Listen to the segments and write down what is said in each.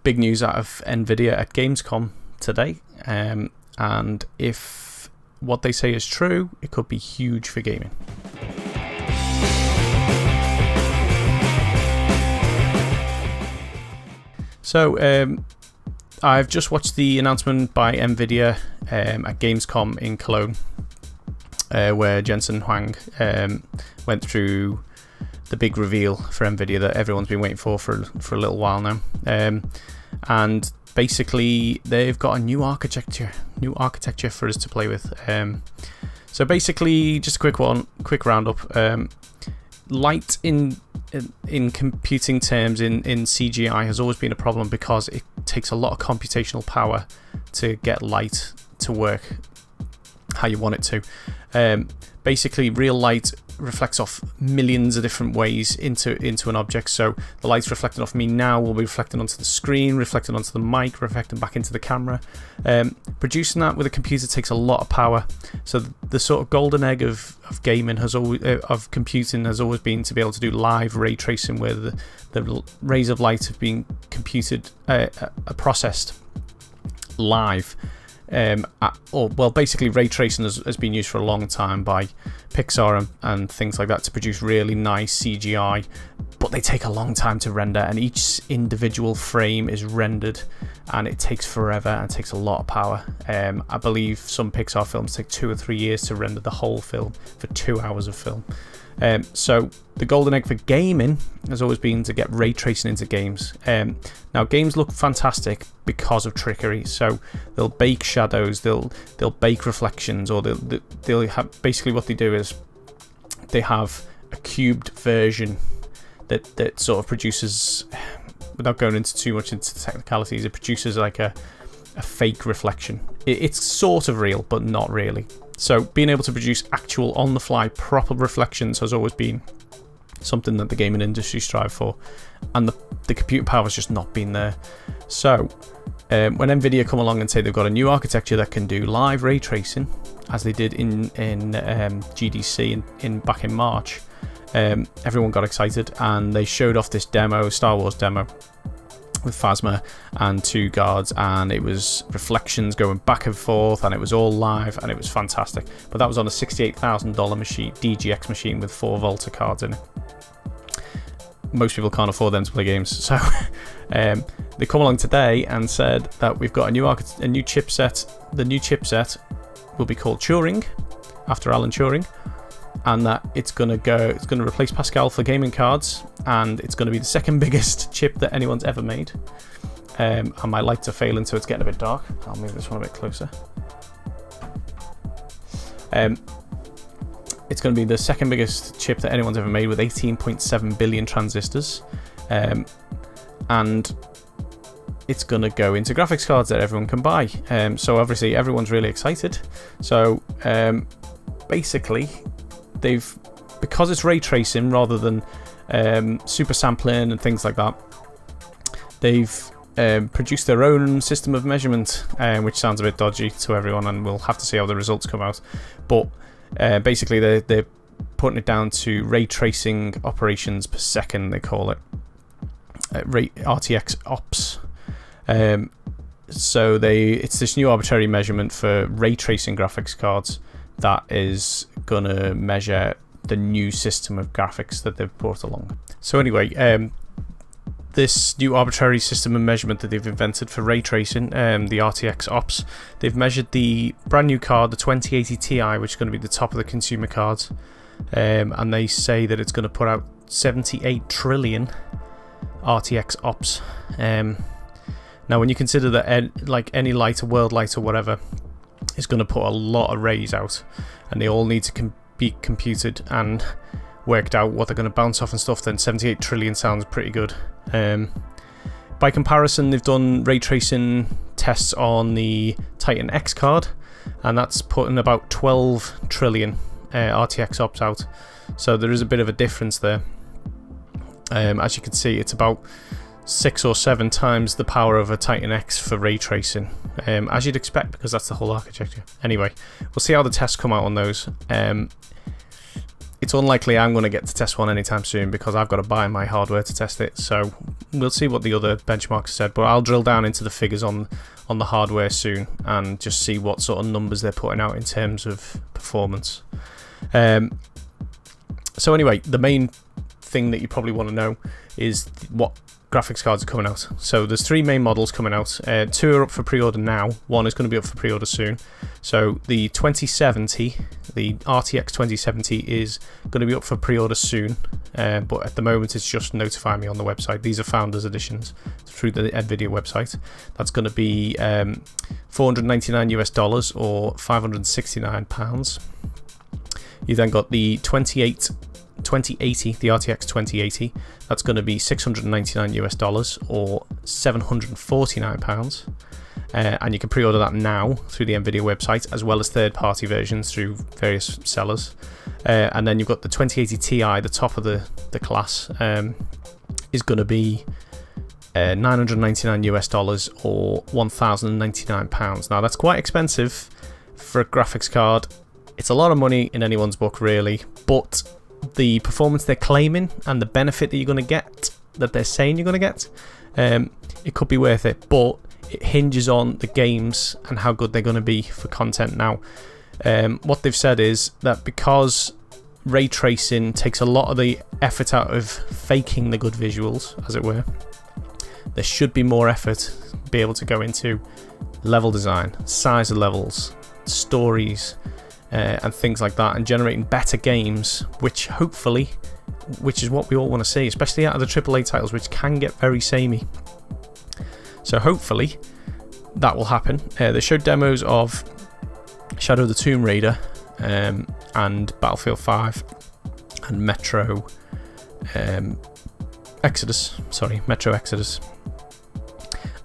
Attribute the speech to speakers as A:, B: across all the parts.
A: big news out of nVidia at Gamescom today, and if what they say is true, it could be huge for gaming. So I've just watched the announcement by nVidia at Gamescom in Cologne, where Jensen Huang went through the big reveal for nVidia that everyone's been waiting for a little while now. And basically, they've got a new architecture for us to play with. So basically, just a quick roundup. Light in computing terms in CGI has always been a problem because it takes a lot of computational power to get light to work how you want it to. Basically, real light reflects off millions of different ways into an object. So the light's reflecting off me now will be reflected onto the screen, reflected onto the mic, reflecting back into the camera. Producing that with a computer takes a lot of power. So the sort of golden egg of gaming of computing has always been to be able to do live ray tracing, where the rays of light have been processed live. Basically ray tracing has been used for a long time by Pixar and things like that to produce really nice CGI, but they take a long time to render, and each individual frame is rendered and it takes forever and takes a lot of power. I believe some Pixar films take 2 or 3 years to render the whole film for 2 hours of film. So the golden egg for gaming has always been to get ray tracing into games. Now games look fantastic because of trickery. So they'll bake shadows, they'll bake reflections, or they'll have, basically what they do is they have a cubed version that sort of produces, without going into too much into the technicalities, it produces like a fake reflection. It's sort of real, but not really. So being able to produce actual on-the-fly proper reflections has always been something that the gaming industry strive for, and the computing power has just not been there. So when nVidia come along and say they've got a new architecture that can do live ray tracing, as they did in GDC back in March, everyone got excited and they showed off this demo, Star Wars demo, with Phasma and 2 guards, and it was reflections going back and forth, and it was all live, and it was fantastic. But that was on a $68,000 machine, DGX machine with 4 Volta cards in it. Most people can't afford them to play games, so they come along today and said that we've got a new chipset. The new chipset will be called Turing, after Alan Turing, and that it's going to replace Pascal for gaming cards, and it's going to be the second biggest chip that anyone's ever made. I might like to fail into it's getting a bit dark. I'll move this one a bit closer. It's going to be the second biggest chip that anyone's ever made, with 18.7 billion transistors, and it's going to go into graphics cards that everyone can buy. So obviously everyone's really excited. So basically, because it's ray tracing rather than super sampling and things like that, they've produced their own system of measurement, which sounds a bit dodgy to everyone, and we'll have to see how the results come out. But basically they're putting it down to ray tracing operations per second, they call it, RTX ops. So it's this new arbitrary measurement for ray tracing graphics cards that is going to measure the new system of graphics that they've brought along. So anyway, this new arbitrary system of measurement that they've invented for ray tracing, the RTX ops, they've measured the brand new card, the 2080 Ti, which is going to be the top of the consumer cards, and they say that it's going to put out 78 trillion RTX ops. Now when you consider that like any light, a world light or whatever, is going to put a lot of rays out, and they all need to be computed and worked out what they're going to bounce off and stuff, then 78 trillion sounds pretty good. By comparison, they've done ray tracing tests on the Titan X card, and that's putting about 12 trillion RTX ops out. So there is a bit of a difference there. As you can see, it's about 6 or 7 times the power of a Titan X for ray tracing, as you'd expect, because that's the whole architecture. Anyway, we'll see how the tests come out on those. it's unlikely I'm going to get to test one anytime soon because I've got to buy my hardware to test it. So we'll see what the other benchmarks said, but I'll drill down into the figures on the hardware soon and just see what sort of numbers they're putting out in terms of performance. So anyway, the main thing that you probably want to know is what graphics cards are coming out. So there's 3 main models coming out. 2 are up for pre-order now. 1 is going to be up for pre-order soon. So the 2070, the RTX 2070 is going to be up for pre-order soon, but at the moment it's just notifying me on the website. These are founders editions through the nVidia website. That's going to be $499 US or £569. You then got the 2080, the RTX 2080, that's going to be $699 US or £749. And you can pre-order that now through the nVidia website, as well as third-party versions through various sellers. And then you've got the 2080 Ti, the top of the class, is going to be $999 US or £1,099. Now that's quite expensive for a graphics card. It's a lot of money in anyone's book, really, but the performance they're claiming and the benefit that you're going to get, that they're saying you're going to get, it could be worth it, but it hinges on the games and how good they're going to be for content. Now, what they've said is that because ray tracing takes a lot of the effort out of faking the good visuals, as it were, there should be more effort to be able to go into level design, size of levels, stories, and things like that, and generating better games, which is what we all want to see, especially out of the AAA titles, which can get very samey. So hopefully that will happen. They showed demos of Shadow of the Tomb Raider and Battlefield 5 and Metro Exodus,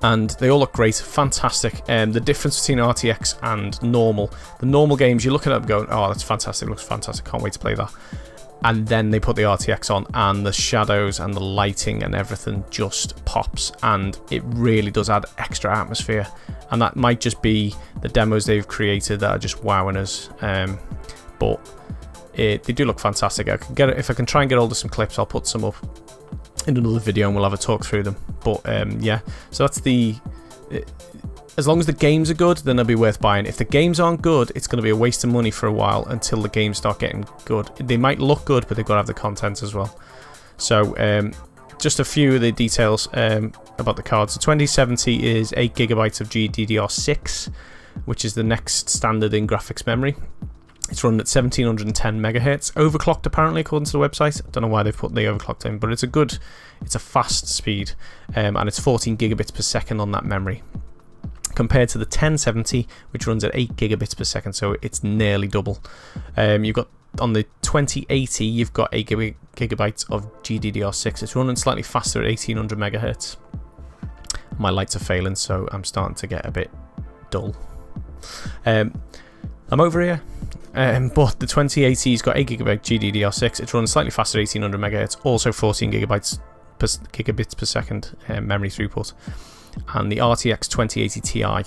A: and they all look great, fantastic. The difference between RTX and normal, the normal games, you look at it going, oh, that's fantastic, looks fantastic, can't wait to play that. And then they put the RTX on, and the shadows and the lighting and everything just pops, and it really does add extra atmosphere. And that might just be the demos they've created that are just wowing us, but they do look fantastic. If I can try and get hold of some clips, I'll put some up in another video and we'll have a talk through them. But yeah, so that's as long as the games are good, then they'll be worth buying. If the games aren't good, it's going to be a waste of money for a while until the games start getting good. They might look good, but they've got to have the content as well. So just a few of the details about the cards. The 2070 is 8GB of GDDR6, which is the next standard in graphics memory. It's running at 1710 megahertz, overclocked apparently according to the website. I don't know why they've put the overclocked in, but it's a fast speed, and it's 14 gigabits per second on that memory, compared to the 1070, which runs at 8 gigabits per second, so it's nearly double. You've got on the 2080, you've got 8 gigabytes of GDDR6. It's running slightly faster at 1800 megahertz. My lights are failing, so I'm starting to get a bit dull. I'm over here. But the 2080's got 8 gigabyte GDDR6. It's running slightly faster, 1800 megahertz, also 14 gigabits per second memory throughput. And the RTX 2080 Ti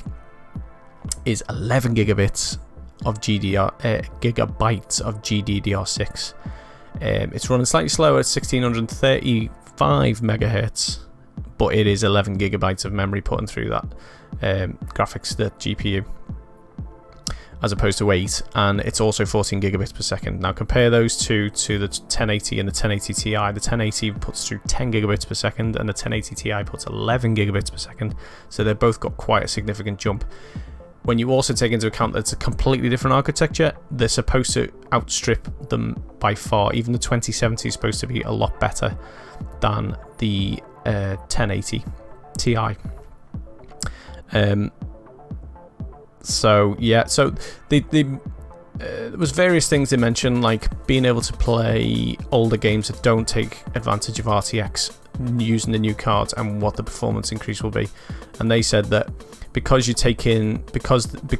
A: is 11 gigabytes of GDDR6. It's running slightly slower at 1635 megahertz, but it is 11 gigabytes of memory putting through that graphics, the GPU, as opposed to 8, and it's also 14 gigabits per second. Now compare those two to the 1080 and the 1080 Ti. The 1080 puts through 10 gigabits per second, and the 1080 Ti puts 11 gigabits per second, so they've both got quite a significant jump. When you also take into account that it's a completely different architecture, they're supposed to outstrip them by far. Even the 2070 is supposed to be a lot better than the 1080 Ti. So yeah, so there was various things they mentioned, like being able to play older games that don't take advantage of RTX using the new cards, and what the performance increase will be. And they said that because you take in because the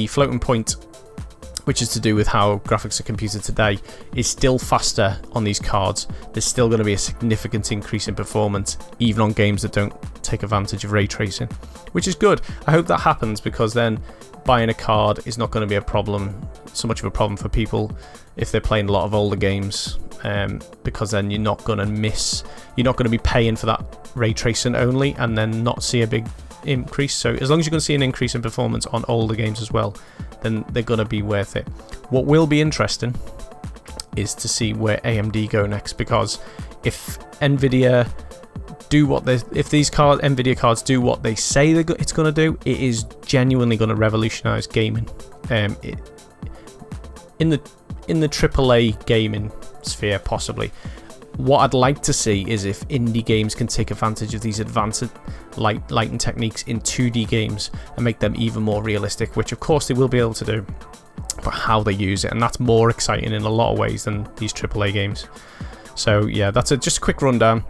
A: floating point, which is to do with how graphics are computed today, is still faster on these cards, there's still going to be a significant increase in performance, even on games that don't take advantage of ray tracing, which is good. I hope that happens, because then buying a card is not going to be so much of a problem for people if they're playing a lot of older games, because then you're not going to be paying for that ray tracing only and then not see a big increase. So as long as you're going to see an increase in performance on older games as well, then they're going to be worth it. What will be interesting is to see where AMD go next, because if nVidia if these nVidia cards do what they say it's going to do, it is genuinely going to revolutionize gaming. In the AAA gaming sphere, possibly. What I'd like to see is if indie games can take advantage of these advanced lighting techniques in 2D games and make them even more realistic, which of course they will be able to do, but how they use it, and that's more exciting in a lot of ways than these AAA games. So yeah, that's just a quick rundown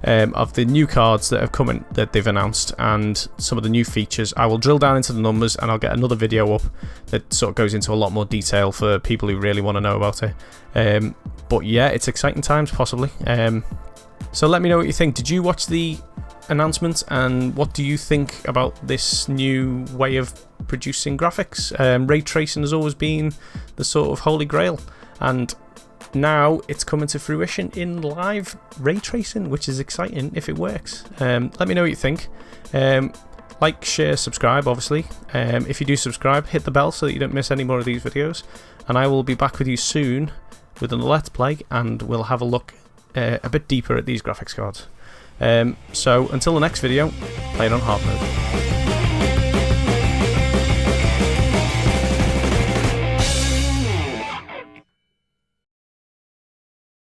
A: of the new cards that have come in, that they've announced, and some of the new features. I will drill down into the numbers, and I'll get another video up that sort of goes into a lot more detail for people who really want to know about it. But yeah, it's exciting times, possibly. So let me know what you think. Did you watch the announcement, and what do you think about this new way of producing graphics? Ray tracing has always been the sort of holy grail, and now it's coming to fruition in live ray tracing, which is exciting if it works. Let me know what you think. Like, share, subscribe, obviously. If you do subscribe, hit the bell so that you don't miss any more of these videos, and I will be back with you soon with another Let's Play, and we'll have a look a bit deeper at these graphics cards. So until the next video, play it on hard mode.